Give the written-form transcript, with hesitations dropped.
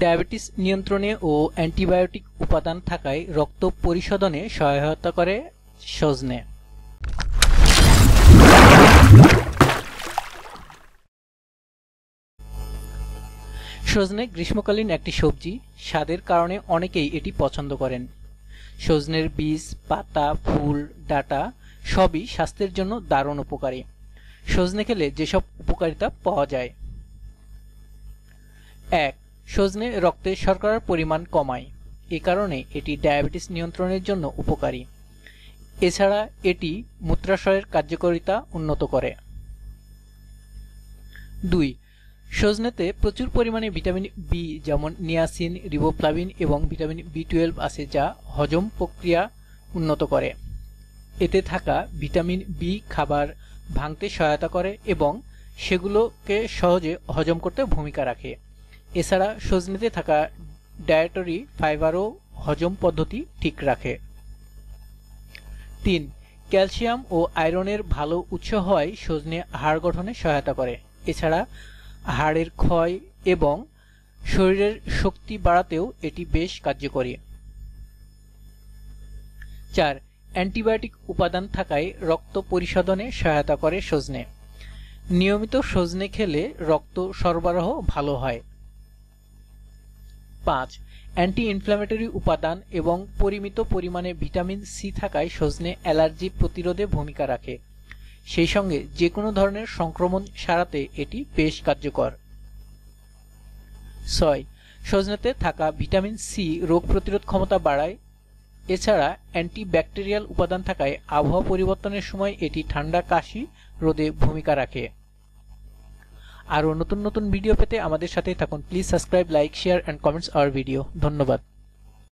Diabetes নিয়ন্ত্রণে ও antibiotic উপাদান থাকায় রক্ত পরিশোধনে সহায়তা করে সজনে। সজনে গ্রীষ্মকালীন একটি সবজি, স্বাদের কারণে অনেকেই এটি পছন্দ করেন। সজনের বীজ, পাতা, ফুল, ডাঁটা সবই স্বাস্থ্যের জন্য দারুণ উপকারী। সজনে খেলে যেসব উপকারিতা পাওয়া যায়: 1. সজনে রক্তে শর্করার পরিমাণ কমায়, এ কারণে এটি ডায়াবেটিস নিয়ন্ত্রণের জন্য উপকারী। এছাড়া এটি মূত্রাশয়ের কার্যকারিতা উন্নত করে। 2. সজনেতে প্রচুর পরিমাণে ভিটামিন বি যেমন নিয়াসিন, রিবোফ্লাভিন এবং ভিটামিন বি12 আছে, যা হজম প্রক্রিয়া উন্নত করে। এতে থাকা ভিটামিন বি খাবার ভাঙতে সহায়তা করে এবং সেগুলোকে সহজে হজম করতে ভূমিকা রাখে। এছাড়া সজনেতে থাকা ডায়েটরি ফাইবারও হজম পদ্ধতি ঠিক রাখে। 3. ক্যালসিয়াম ও আয়রনের ভালো উৎস হওয়ায় সজনে হাড় গঠনে সহায়তা করে। এছাড়া হাড়ের ক্ষয় এবং শরীরের শক্তি বাড়াতেও এটি বেশ কার্যকরী। 4. অ্যান্টিবায়োটিক উপাদান থাকায় রক্ত পরিশোধনে সহায়তা করে সজনে। নিয়মিত সজনে খেলে রক্ত সরবরাহ ভালো হয়। 5. অ্যান্টি ইনফ্ল্যামেটরি উপাদান এবং পরিমিত পরিমাণে ভিটামিন সি থাকায় সজনে অ্যালার্জি প্রতিরোধে ভূমিকা রাখে। সেই সঙ্গে যে কোনো ধরনের সংক্রমণ সারাতে এটি বেশ কার্যকর। 6. সজনেতে থাকা ভিটামিন সি রোগ প্রতিরোধ ক্ষমতা বাড়ায়। এছাড়া অ্যান্টিব্যাকটেরিয়াল উপাদান থাকায় আবহাওয়া পরিবর্তনের সময় এটি ঠান্ডা, কাশি রোধে ভূমিকা রাখে। আরও নতুন নতুন ভিডিও পেতে আমাদের সাথেই থাকুন। Please subscribe, like, share and comments hour video. ধন্যবাদ।